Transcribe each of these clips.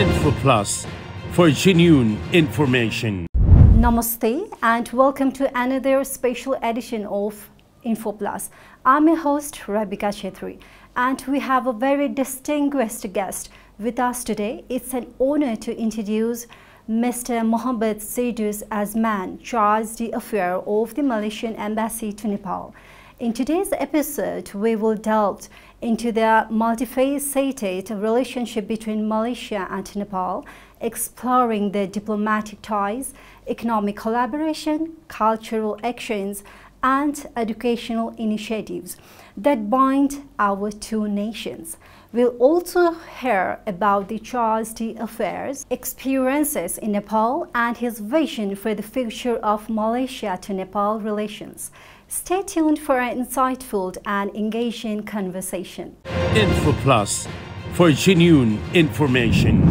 Info Plus for genuine information. Namaste and welcome to another special edition of Info Plus. I'm your host Rabika Terai and we have a very distinguished guest with us today. It's an honor to introduce Mr. Mohd Firdaus Azman, Charge d'Affaires of the Malaysian Embassy to Nepal. In today's episode, we will delve into the multifaceted relationship between Malaysia and Nepal, exploring the diplomatic ties, economic collaboration, cultural exchange, and educational initiatives that bind our two nations. We'll also hear about the Charge d'Affaires' experiences in Nepal and his vision for the future of Malaysia to Nepal relations. Stay tuned for an insightful and engaging conversation. Info Plus for genuine information.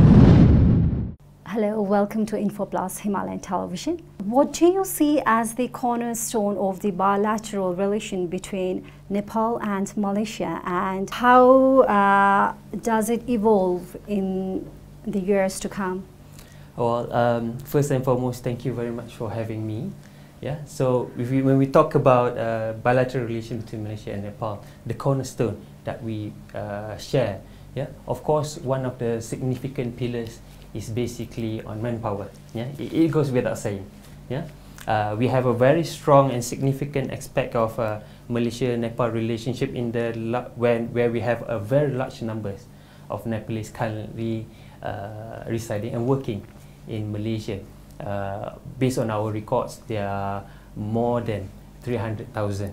Hello, welcome to Info Plus Himalaya Television. What do you see as the cornerstone of the bilateral relation between Nepal and Malaysia, and how does it evolve in the years to come? Well, first and foremost, thank you very much for having me. Yeah, so when we talk about bilateral relation between Malaysia and Nepal, the cornerstone that we share, yeah, of course, one of the significant pillars is basically on manpower. Yeah, it goes without saying. Yeah, we have a very strong and significant aspect of Malaysia-Nepal relationship in the where we have a very large numbers of Nepalese currently residing and working in Malaysia. Based on our records, there are more than 300,000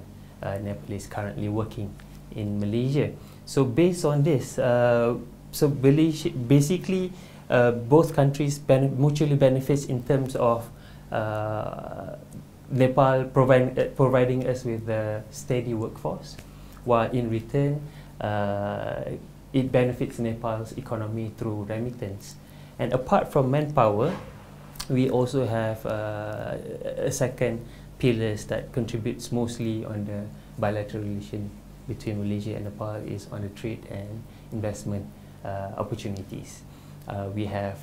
Nepalese currently working in Malaysia. So based on this, so basically both countries mutually benefits in terms of Nepal providing us with a steady workforce, while in return it benefits Nepal's economy through remittance. And apart from manpower, we also have a second pillars that contributes mostly on the bilateral relation between Malaysia and Nepal is on the trade and investment opportunities. We have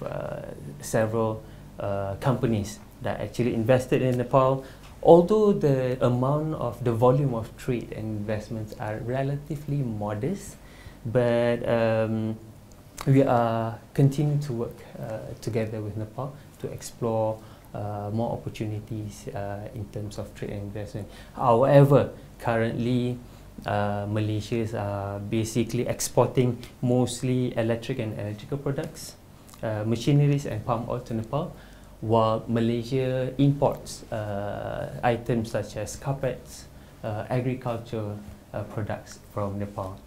several companies that actually invested in Nepal. Although the amount of the volume of trade and investments are relatively modest, but we are continuing to work together with Nepal to explore more opportunities in terms of trade and investment. However, currently Malaysia are basically exporting mostly electric and electrical products, machineries and palm oil to Nepal, while Malaysia imports items such as carpets, agricultural products from Nepal.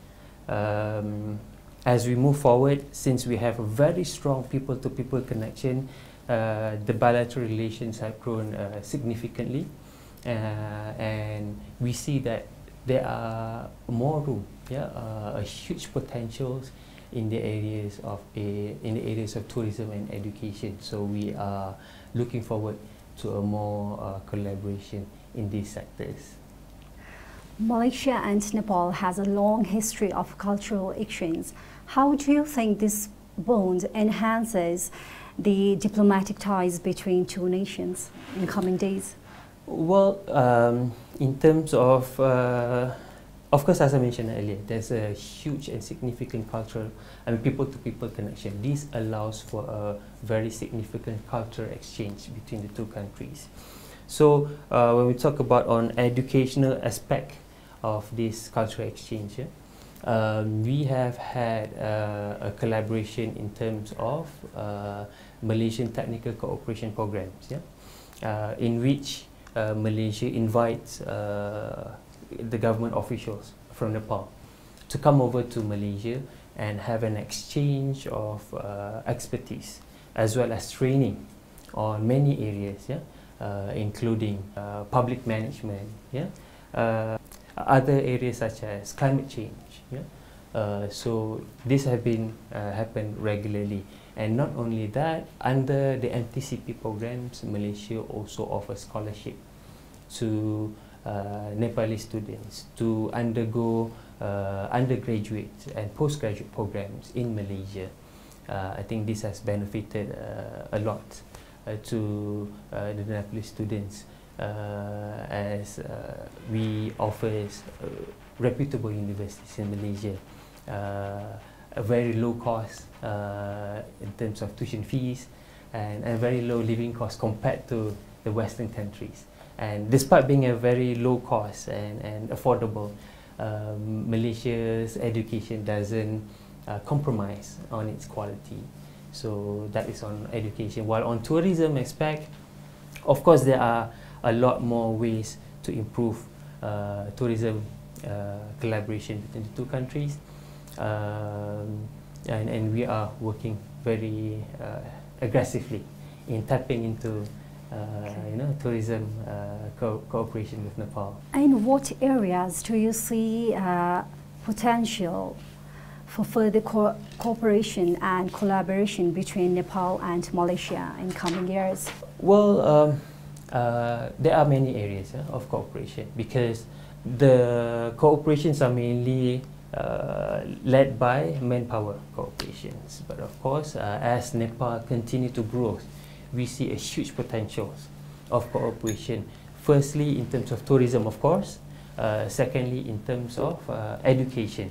As we move forward, since we have a very strong people-to-people connection, the bilateral relations have grown significantly, and we see that there are more room, a huge potentials in the areas of tourism and education. So we are looking forward to a more collaboration in these sectors. Malaysia and Nepal has a long history of cultural exchange. How do you think this bond enhances the diplomatic ties between two nations in coming days? Well, in terms of course, as I mentioned earlier, there's a huge and significant cultural and people-to-people connection. This allows for a very significant cultural exchange between the two countries. So when we talk about on educational aspect of this cultural exchange, we have had a collaboration in terms of Malaysian technical cooperation programs, in which Malaysia invites the government officials from Nepal to come over to Malaysia and have an exchange of expertise as well as training on many areas, including public management, other areas such as climate change. So this have been happen regularly, and not only that, under the MTCP programs, Malaysia also offers scholarship to Nepali students to undergo undergraduate and postgraduate programs in Malaysia. I think this has benefited a lot to the Nepalese students, as we offer reputable universities in Malaysia, a very low cost in terms of tuition fees, and a very low living cost compared to the Western countries. And despite being a very low cost and affordable, Malaysia's education doesn't compromise on its quality. So that is on education. While on tourism aspect, of course there are a lot more ways to improve tourism collaboration between the two countries, and we are working very aggressively in tapping into tourism cooperation with Nepal. In what areas do you see potential for further cooperation and collaboration between Nepal and Malaysia in coming years? Well, there are many areas of cooperation, because the cooperations are mainly led by manpower cooperations. But of course, as Nepal continue to grow, we see a huge potential of cooperation. Firstly, in terms of tourism, of course. Secondly, in terms of education.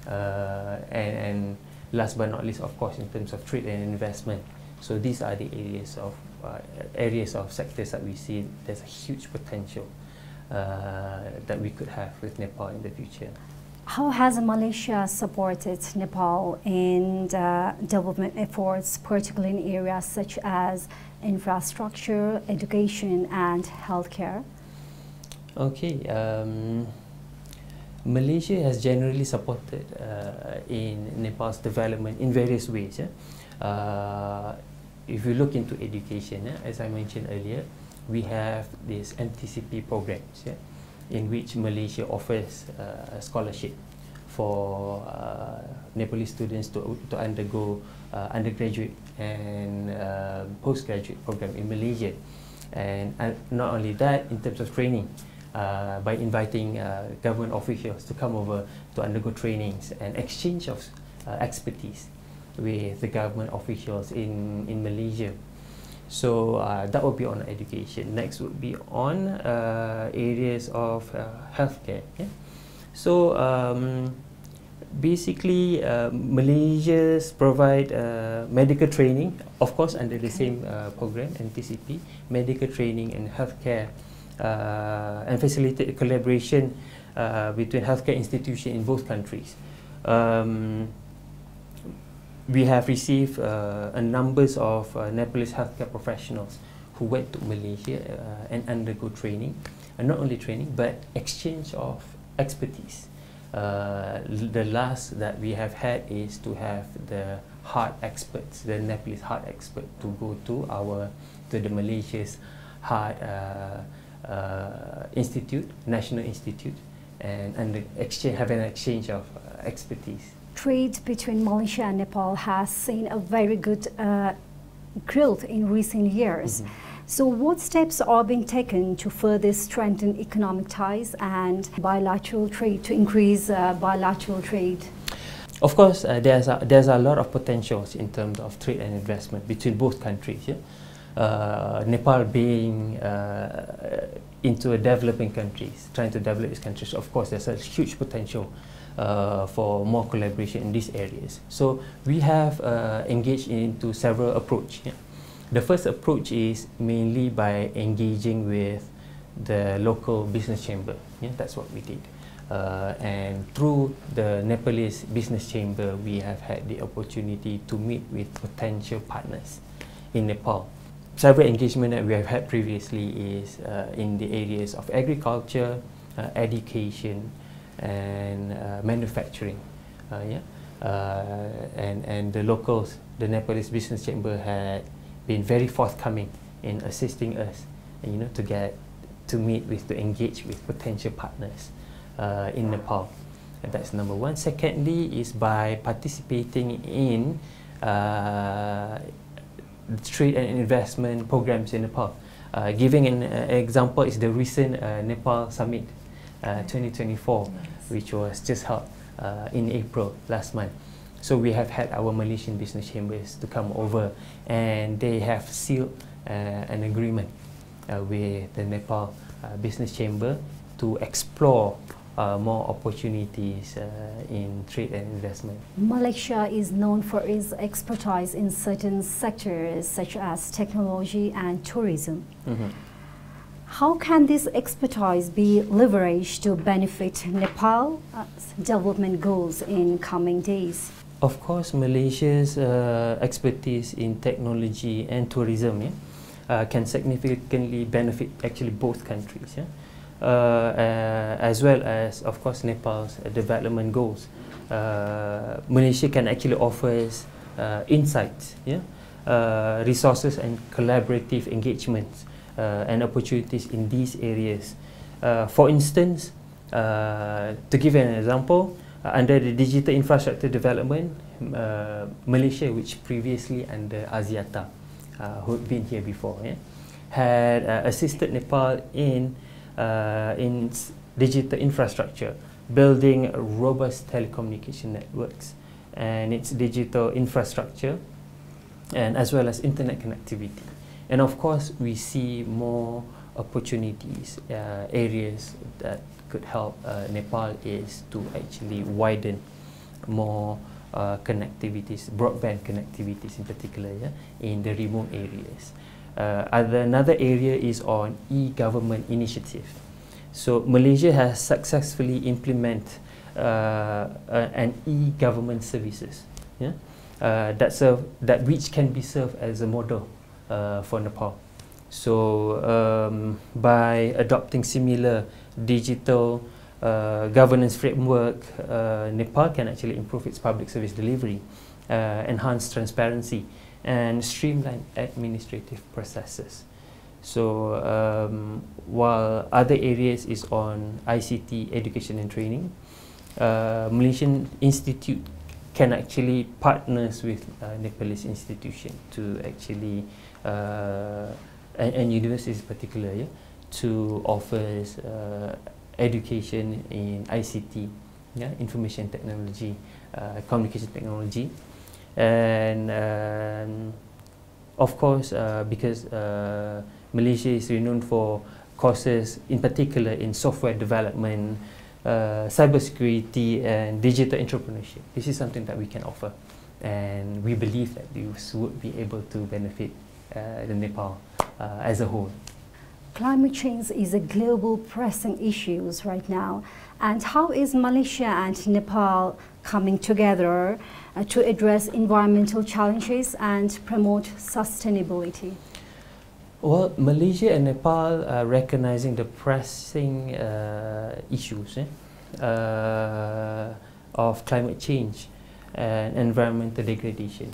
And last but not least, of course, in terms of trade and investment. So these are the areas of sectors that we see there's a huge potential that we could have with Nepal in the future. How has Malaysia supported Nepal in development efforts, particularly in areas such as infrastructure, education, and healthcare? Okay. Malaysia has generally supported in Nepal's development in various ways. If you look into education, as I mentioned earlier, we have these MTCP programs in which Malaysia offers a scholarship for Nepalese students to undergo undergraduate and postgraduate program in Malaysia. And not only that, in terms of training, by inviting government officials to come over to undergo trainings and exchange of expertise with the government officials in Malaysia. So that would be on education. Next would be on areas of healthcare. So basically, Malaysia's provide medical training, of course under the same program, NTCP, medical training and healthcare, and facilitate collaboration between healthcare institutions in both countries. We have received a numbers of Nepalese healthcare professionals who went to Malaysia and undergo training, and not only training but exchange of expertise. The last that we have had is to have the heart experts, the Nepalese heart expert, to go to the Malaysia's heart institute, national institute, and have an exchange of expertise. Trade between Malaysia and Nepal has seen a very good growth in recent years. So what steps are being taken to further strengthen economic ties and bilateral trade, to increase bilateral trade? Of course, there's a lot of potentials in terms of trade and investment between both countries. Nepal being into a developing countries, trying to develop its countries, of course there's a huge potential for more collaboration in these areas. So we have engaged into several approaches. The first approach is mainly by engaging with the local business chamber. That's what we did. And through the Nepalese business chamber, we have had the opportunity to meet with potential partners in Nepal. Several engagements that we have had previously is in the areas of agriculture, education, and manufacturing. And the locals, the Nepalese business chamber, had been very forthcoming in assisting us, to meet with, to engage with potential partners in Nepal. And that's number one. Secondly is by participating in trade and investment programs in Nepal. Giving an example is the recent Nepal Summit 2024, which was just held in April last month. So we have had our Malaysian business chambers to come over, and they have sealed an agreement with the Nepal business chamber to explore more opportunities in trade and investment. Malaysia is known for its expertise in certain sectors such as technology and tourism. How can this expertise be leveraged to benefit Nepal's development goals in coming days? Of course, Malaysia's expertise in technology and tourism can significantly benefit actually both countries, as well as, of course, Nepal's development goals. Malaysia can actually offer insights, resources and collaborative engagements and opportunities in these areas. For instance, to give an example, under the digital infrastructure development, Malaysia, which previously under Axiata, who'd been here before, had assisted Nepal in digital infrastructure, building robust telecommunication networks and its digital infrastructure, and as well as internet connectivity. And of course, we see more opportunities, areas that could help Nepal is to actually widen more connectivities, broadband connectivities in particular, in the remote areas. Another area is on e-government initiative. So Malaysia has successfully implemented an e-government services that which can be served as a model for Nepal. So by adopting similar digital governance framework, Nepal can actually improve its public service delivery, enhance transparency, and streamline administrative processes. So while other areas is on ICT education and training, Malaysian Institute can actually partners with Nepalese institution to actually and universities in particular, to offer education in ICT, information technology, communication technology, and of course because Malaysia is renowned for courses in particular in software development, cybersecurity and digital entrepreneurship. This is something that we can offer, and we believe that this would be able to benefit the Nepal as a whole. Climate change is a global pressing issue right now, and how is Malaysia and Nepal coming together to address environmental challenges and promote sustainability? Well, Malaysia and Nepal are recognizing the pressing issues of climate change and environmental degradation.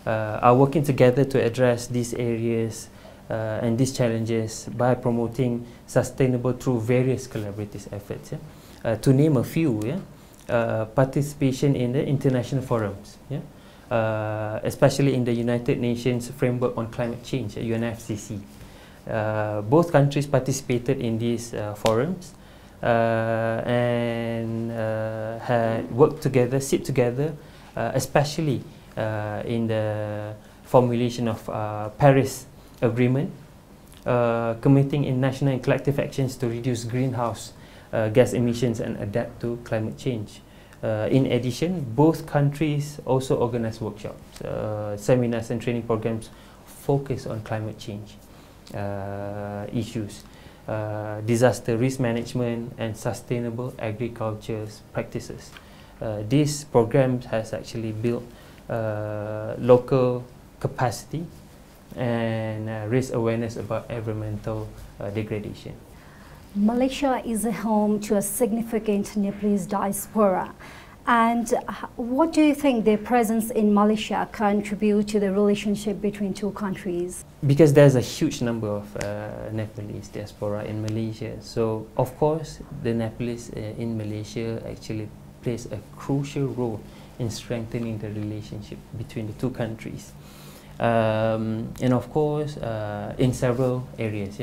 Are working together to address these areas and these challenges by promoting sustainable through various collaborative efforts. To name a few, participation in the international forums, especially in the United Nations Framework on Climate Change, UNFCCC. Both countries participated in these forums and had worked together, sit together, especially in the formulation of Paris Agreement, committing in national and collective actions to reduce greenhouse gas emissions and adapt to climate change. In addition, both countries also organize workshops, seminars and training programs focused on climate change issues, disaster risk management and sustainable agriculture practices. These programs has actually built local capacity and raise awareness about environmental degradation. Malaysia is a home to a significant Nepalese diaspora. And what do you think their presence in Malaysia contribute to the relationship between two countries? Because there's a huge number of Nepalese diaspora in Malaysia. So, of course, the Nepalese in Malaysia actually plays a crucial role in strengthening the relationship between the two countries. And of course, in several areas.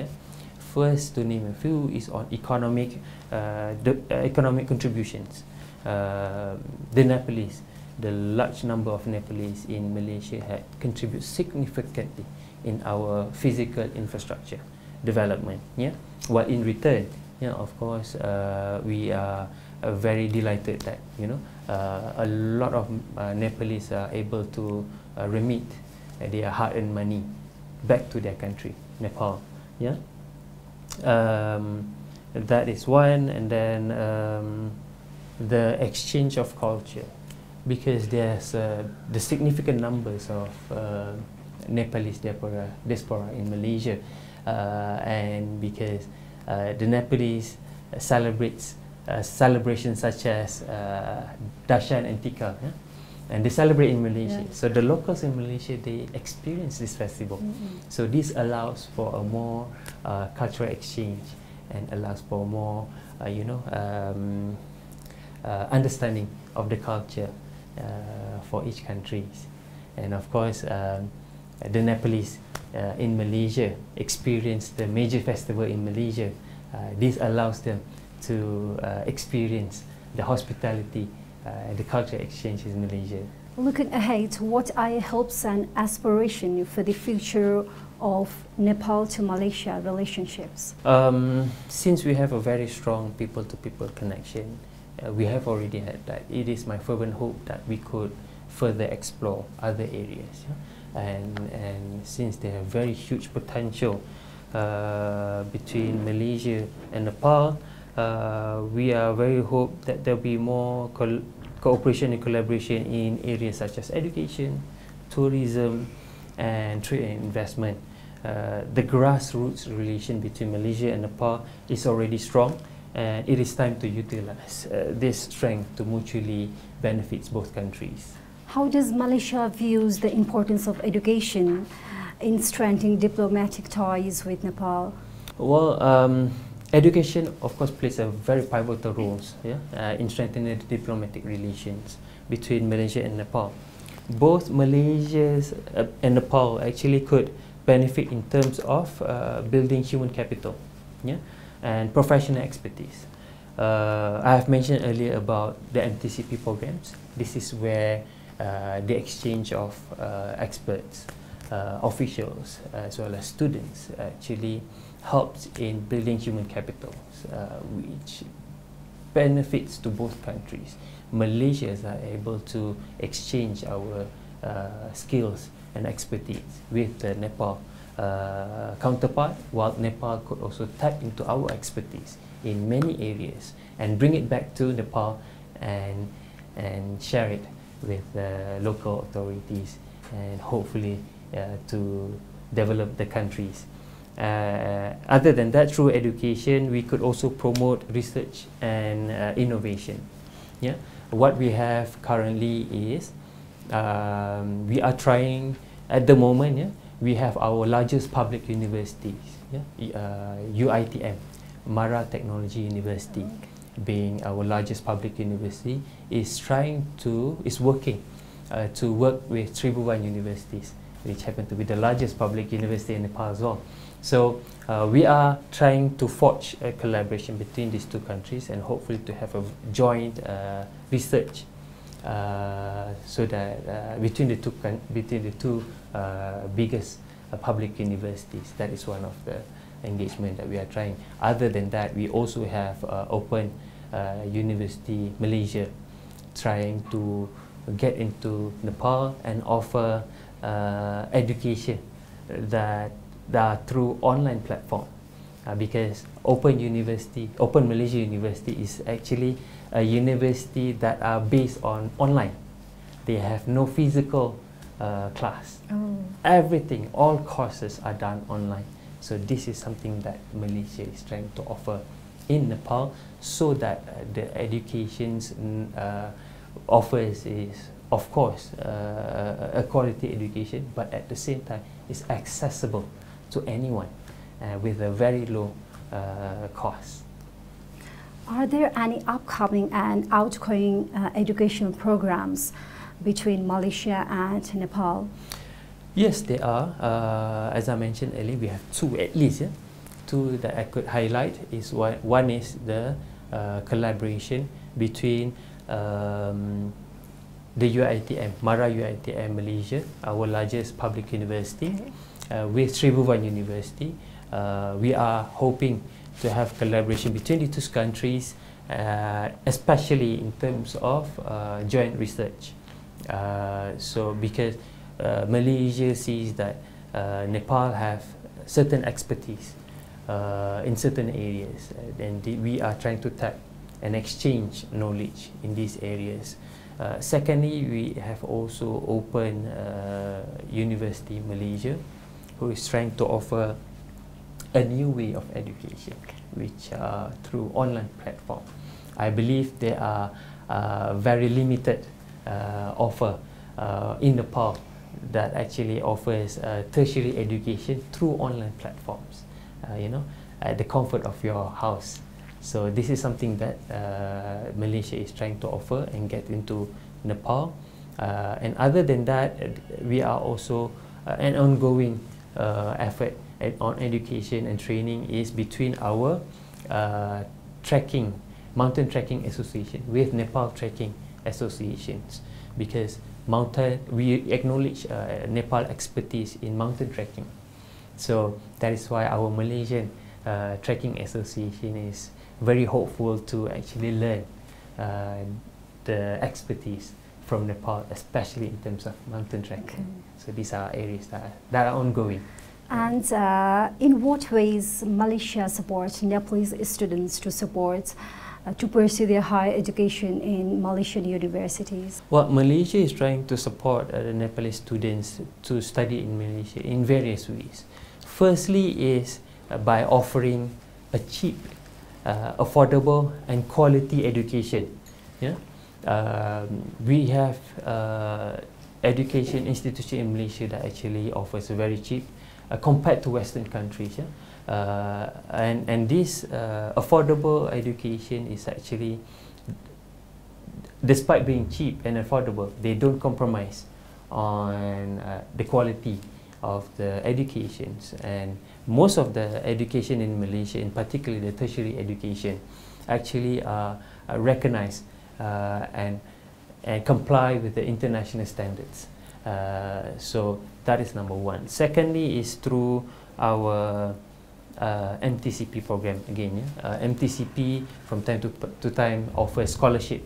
First, to name a few, is on economic contributions. The Nepalese the large number of Nepalese in Malaysia had contributed significantly in our physical infrastructure development. Yeah, while in return, of course, we are very delighted that a lot of Nepalese are able to remit their hard-earned money back to their country, Nepal. Yeah, that is one, and then the exchange of culture, because there's the significant numbers of Nepalese diaspora in Malaysia, and because the Nepalese celebrates celebrations such as Dashan and Tika, and they celebrate in Malaysia. So the locals in Malaysia, they experience this festival. So this allows for a more cultural exchange and allows for more, understanding of the culture for each country. And of course, the Nepalese in Malaysia experience the major festival in Malaysia. This allows them to experience the hospitality, the cultural exchange in Malaysia. Looking ahead, what are your hopes and aspirations for the future of Nepal to Malaysia relationships? Since we have a very strong people-to-people connection, we have already had that. It is my fervent hope that we could further explore other areas. And since they have very huge potential between Malaysia and Nepal, we are very hope that there will be more cooperation and collaboration in areas such as education, tourism, and trade and investment. The grassroots relation between Malaysia and Nepal is already strong, and it is time to utilize this strength to mutually benefit both countries. How does Malaysia views the importance of education in strengthening diplomatic ties with Nepal? Well, education, of course, plays a very pivotal role in strengthening the diplomatic relations between Malaysia and Nepal. Both Malaysia and Nepal actually could benefit in terms of building human capital and professional expertise. I have mentioned earlier about the MTCP programs. This is where the exchange of experts, officials, as well as students actually helps in building human capital, which benefits to both countries. Malaysians are able to exchange our skills and expertise with the Nepal counterpart, while Nepal could also tap into our expertise in many areas and bring it back to Nepal and share it with local authorities and hopefully to develop the countries. Other than that, through education, we could also promote research and innovation. What we have currently is we are trying at the moment. We have our largest public universities, UITM, Mara Technology University, being our largest public university, is working to work with Tribhuvan universities, which happen to be the largest public university in Nepal as well. So we are trying to forge a collaboration between these two countries and hopefully to have a joint research so that between the two biggest public universities. That is one of the engagement that we are trying. Other than that, we also have Open University Malaysia, trying to get into Nepal and offer education that are through online platform, because Open Malaysia University is actually a university that are based on online. They have no physical class. Everything, all courses are done online. So this is something that Malaysia is trying to offer in Nepal, so that the education's offers is, of course, a quality education, but at the same time is accessible to anyone with a very low cost. Are there any upcoming and outgoing educational programs between Malaysia and Nepal? Yes, there are. As I mentioned earlier, we have two at least. Two that I could highlight is one is the collaboration between the UiTM, Mara UiTM Malaysia, our largest public university, with Tribhuvan University. We are hoping to have collaboration between the two countries, especially in terms of joint research. So because Malaysia sees that Nepal have certain expertise in certain areas, and we are trying to tap and exchange knowledge in these areas. Secondly, we have also opened University Malaysia, who is trying to offer a new way of education, which through online platform. I believe there are very limited offer in Nepal that actually offers tertiary education through online platforms, at the comfort of your house. So this is something that Malaysia is trying to offer and get into Nepal. And other than that, we are also an ongoing effort on education and training is between our mountain trekking association with Nepal trekking associations, because we acknowledge Nepal expertise in mountain trekking. So that is why our Malaysian Trekking Association is very hopeful to actually learn the expertise from Nepal, especially in terms of mountain trekking. So these are areas that are ongoing. And in what ways Malaysia supports Nepalese students to pursue their higher education in Malaysian universities? Well, Malaysia is trying to support the Nepalese students to study in Malaysia in various ways. Firstly is by offering a cheap, affordable and quality education. We have education institution in Malaysia that actually offers a very cheap compared to Western countries. And this affordable education is actually, despite being cheap and affordable, they don't compromise on the quality of the educations. And most of the education in Malaysia, in particular the tertiary education, actually are recognized and comply with the international standards. So that is number one. Secondly is through our MTCP program again. MTCP from time to time offers scholarship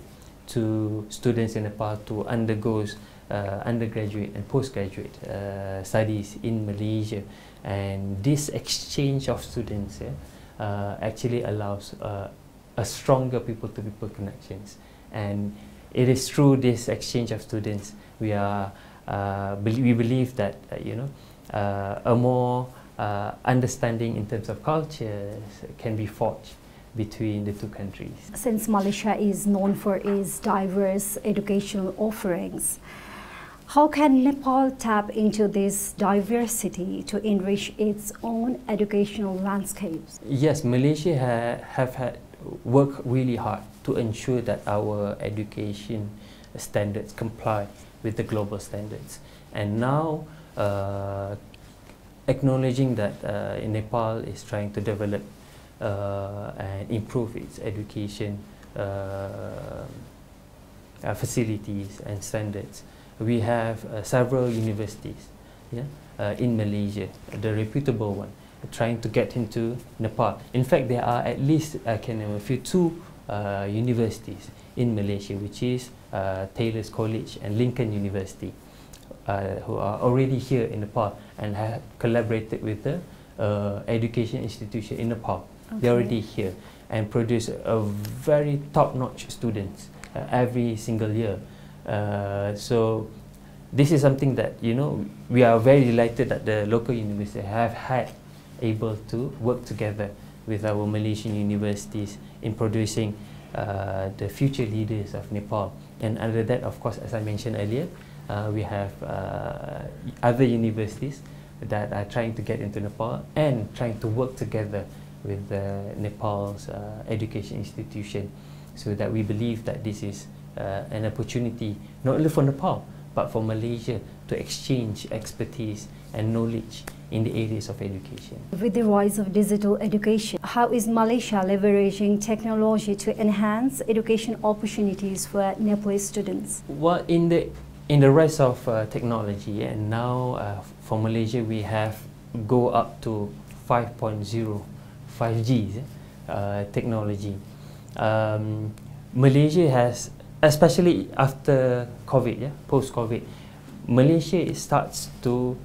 to students in Nepal to undergo undergraduate and postgraduate studies in Malaysia, and this exchange of students actually allows a stronger people-to-people connections. And it is through this exchange of students we believe that a more understanding in terms of cultures can be forged between the two countries. Since Malaysia is known for its diverse educational offerings, how can Nepal tap into this diversity to enrich its own educational landscapes? Yes, Malaysia have had worked really hard to ensure that our education standards comply with the global standards. And now, acknowledging that Nepal is trying to develop and improve its education facilities and standards, we have several universities in Malaysia, the reputable one, trying to get into Nepal. In fact, there are at least, I can name a few, two universities in Malaysia, which is Taylor's College and Lincoln University, who are already here in Nepal and have collaborated with the education institution in Nepal. They're already here and produce a very top-notch students every single year. So this is something that we are very delighted that the local universities have had able to work together with our Malaysian universities in producing the future leaders of Nepal. And under that, of course, as I mentioned earlier, we have other universities that are trying to get into Nepal and trying to work together with Nepal's education institution, so that we believe that this is an opportunity not only for Nepal but for Malaysia to exchange expertise and knowledge in the areas of education. With the rise of digital education, how is Malaysia leveraging technology to enhance education opportunities for Nepalese students? Well, in the rise of technology, and now for Malaysia we have go up to 5.0 5G technology. Malaysia has, especially after COVID, post-COVID, Malaysia starts to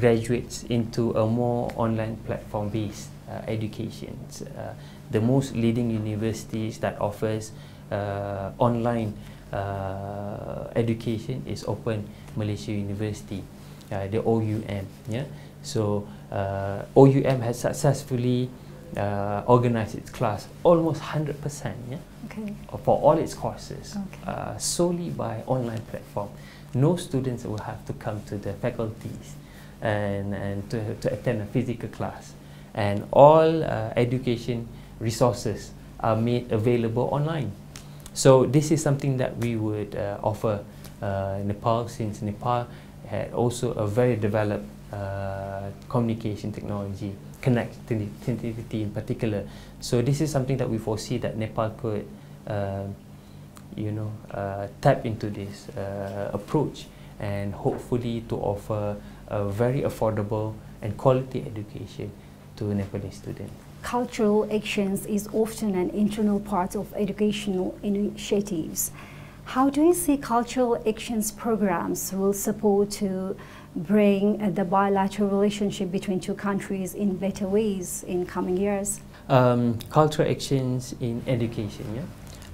graduate into a more online platform-based education. The most leading universities that offers online education is Open Malaysia University, the OUM. So OUM has successfully organized its class almost 100%, for all its courses, solely by online platform. No students will have to come to the faculties and to attend a physical class, and all education resources are made available online. So this is something that we would offer Nepal, since Nepal had also a very developed communication technology, connectivity in particular. So this is something that we foresee that Nepal could tap into this approach, and hopefully to offer a very affordable and quality education to Nepalese students. Cultural exchange is often an internal part of educational initiatives. How do you see cultural exchange programs will support to bring the bilateral relationship between two countries in better ways in coming years? Cultural exchange in education,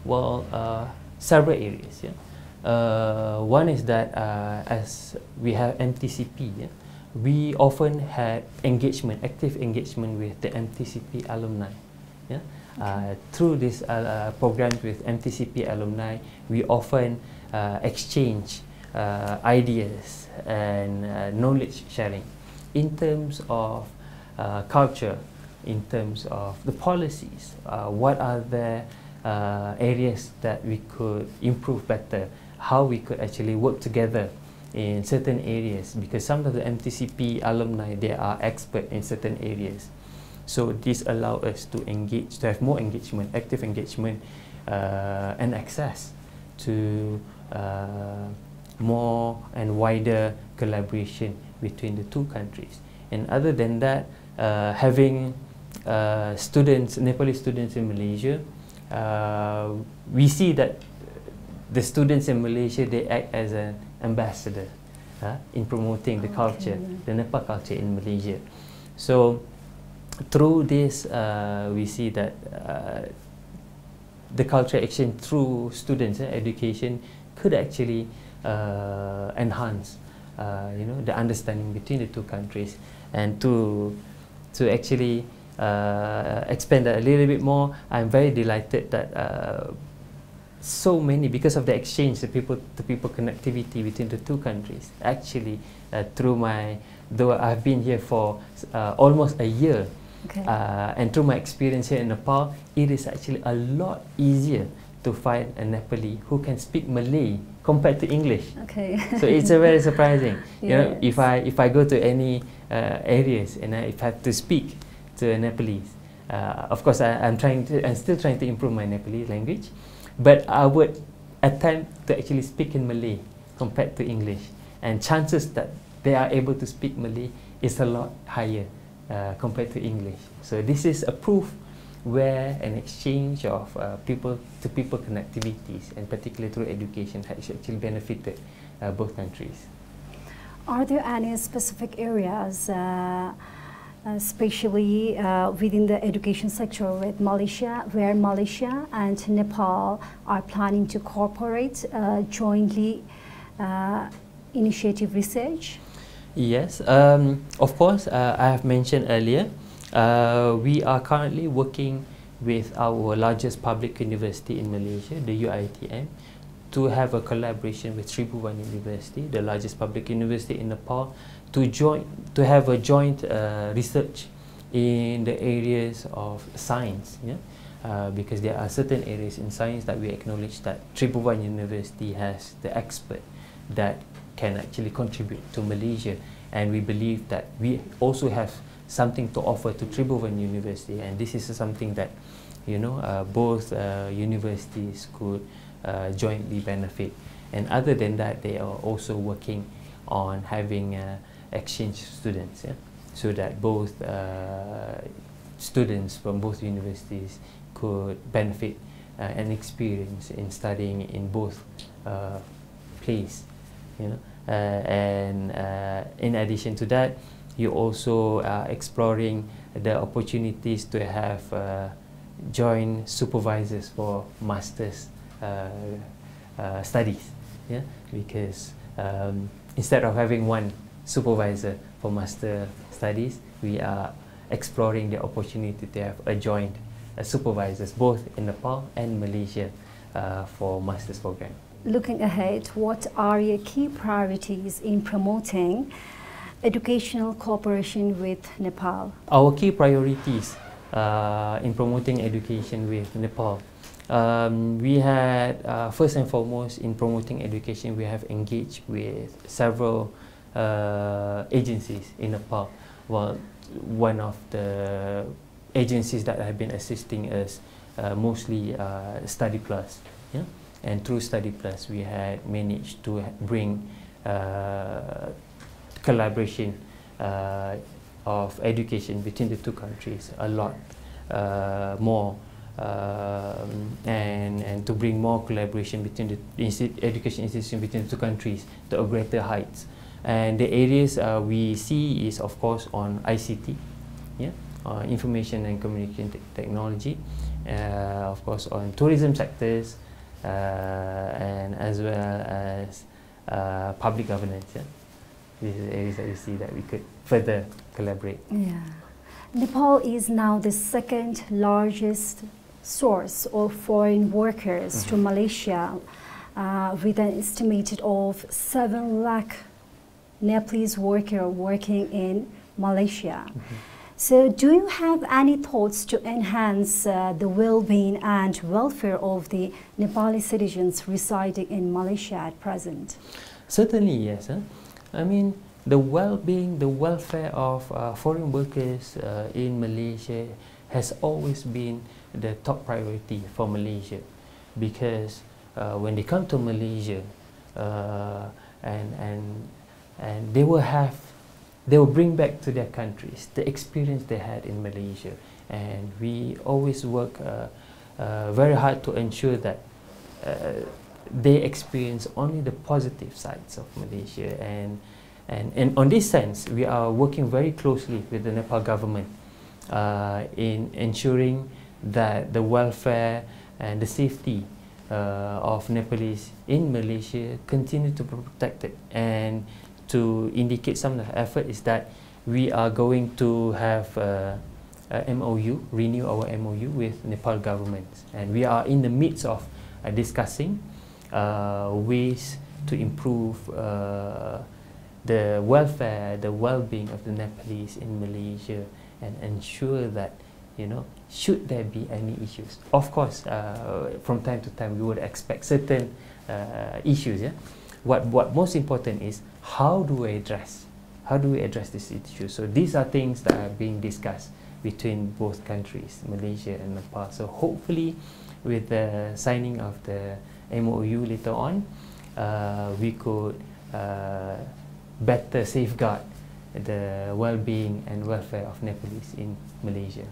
well, several areas. One is that as we have MTCP, we often had engagement, active engagement with the MTCP alumni. Through this programs with MTCP alumni, we often exchange ideas and knowledge sharing in terms of culture, in terms of the policies. What are the areas that we could improve better, how we could actually work together in certain areas, because some of the MTCP alumni, they are expert in certain areas. So this allows us to engage, to have more engagement, active engagement, and access to more and wider collaboration between the two countries. And other than that, having students, Nepalese students in Malaysia, we see that the students in Malaysia, they act as an ambassador in promoting the culture, the Nepal culture in Malaysia. So through this, we see that the cultural exchange through students education could actually enhance the understanding between the two countries, and to actually expand that a little bit more. I'm very delighted that so many, because of the exchange, the people connectivity between the two countries, actually through my, though I've been here for almost a year, and through my experience here in Nepal, it is actually a lot easier to find a Nepali who can speak Malay compared to English. So it's very surprising. If I go to any areas and if I have to speak to a Nepalese, of course I'm still trying to improve my Nepalese language, but I would attempt to actually speak in Malay compared to English, and chances that they are able to speak Malay is a lot higher compared to English. So this is a proof where an exchange of people-to-people connectivities, and particularly through education, has actually benefited both countries. Are there any specific areas, especially within the education sector, where Malaysia and Nepal are planning to cooperate jointly initiative research? Yes, of course, I have mentioned earlier, we are currently working with our largest public university in Malaysia, the UiTM, to have a collaboration with Tribhuvan University, the largest public university in Nepal, to have a joint research in the areas of science, because there are certain areas in science that we acknowledge that Tribhuvan University has the expert that can actually contribute to Malaysia, and we believe that we also have something to offer to Tribhuvan University, and this is something that both universities could jointly benefit. And other than that, they are also working on having exchange students, so that both students from both universities could benefit and experience in studying in both places. And in addition to that, you also are exploring the opportunities to have joint supervisors for master's studies, because instead of having one supervisor for master studies, we are exploring the opportunity to have a joint supervisors both in Nepal and Malaysia for master's program. Looking ahead, what are your key priorities in promoting educational cooperation with Nepal? Our key priorities in promoting education with Nepal, we had first and foremost in promoting education, we have engaged with several agencies in Nepal. Well, one of the agencies that have been assisting us mostly Study Plus, and through Study Plus we had managed to bring collaboration of education between the two countries a lot more, and to bring more collaboration between the education institutions between the two countries to a greater heights. And the areas we see is of course on ICT, information and communication technology, of course on tourism sectors, and as well as public governance. These are the areas that we see that we could further collaborate. Nepal is now the second largest source of foreign workers to Malaysia, with an estimated of 7 lakh Nepalese workers working in Malaysia. So do you have any thoughts to enhance the well-being and welfare of the Nepali citizens residing in Malaysia at present? Certainly, yes. I mean, the well-being, the welfare of foreign workers in Malaysia has always been the top priority for Malaysia, because when they come to Malaysia, and they will bring back to their countries the experience they had in Malaysia, and we always work very hard to ensure that they experience only the positive sides of Malaysia, and on this sense we are working very closely with the Nepal government in ensuring that the welfare and the safety of Nepalese in Malaysia continue to be protected. And to indicate some of the effort is that we are going to have a MOU, renew our MOU with Nepal government, and we are in the midst of discussing ways to improve the welfare, the well-being of the Nepalese in Malaysia, and ensure that, should there be any issues, of course, from time to time we would expect certain issues. What most important is, how do we address this issue? So these are things that are being discussed between both countries, Malaysia and Nepal. So hopefully, with the signing of the MOU later on, we could better safeguard the well-being and welfare of Nepalese in Malaysia.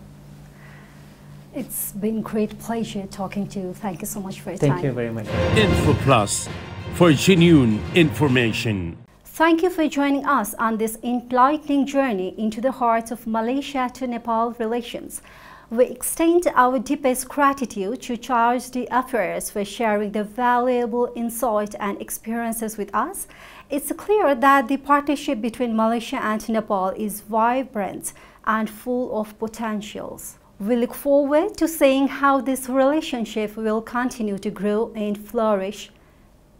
It's been great pleasure talking to you. Thank you so much for your time. Thank you very much. Info Plus, for genuine information. Thank you for joining us on this enlightening journey into the heart of Malaysia to Nepal relations. We extend our deepest gratitude to Charles d'Affaires for sharing the valuable insight and experiences with us. It's clear that the partnership between Malaysia and Nepal is vibrant and full of potentials. We look forward to seeing how this relationship will continue to grow and flourish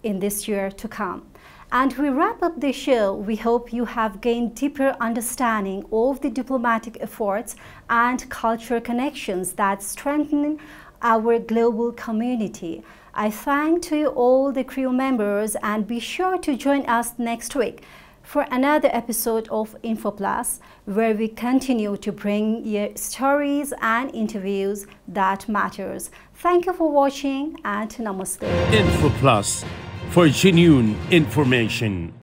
in this year to come. And we wrap up the show. We hope you have gained deeper understanding of the diplomatic efforts and cultural connections that strengthen our global community. I thank to all the crew members, and be sure to join us next week for another episode of InfoPlus, where we continue to bring you stories and interviews that matters. Thank you for watching, and namaste. InfoPlus, for genuine information.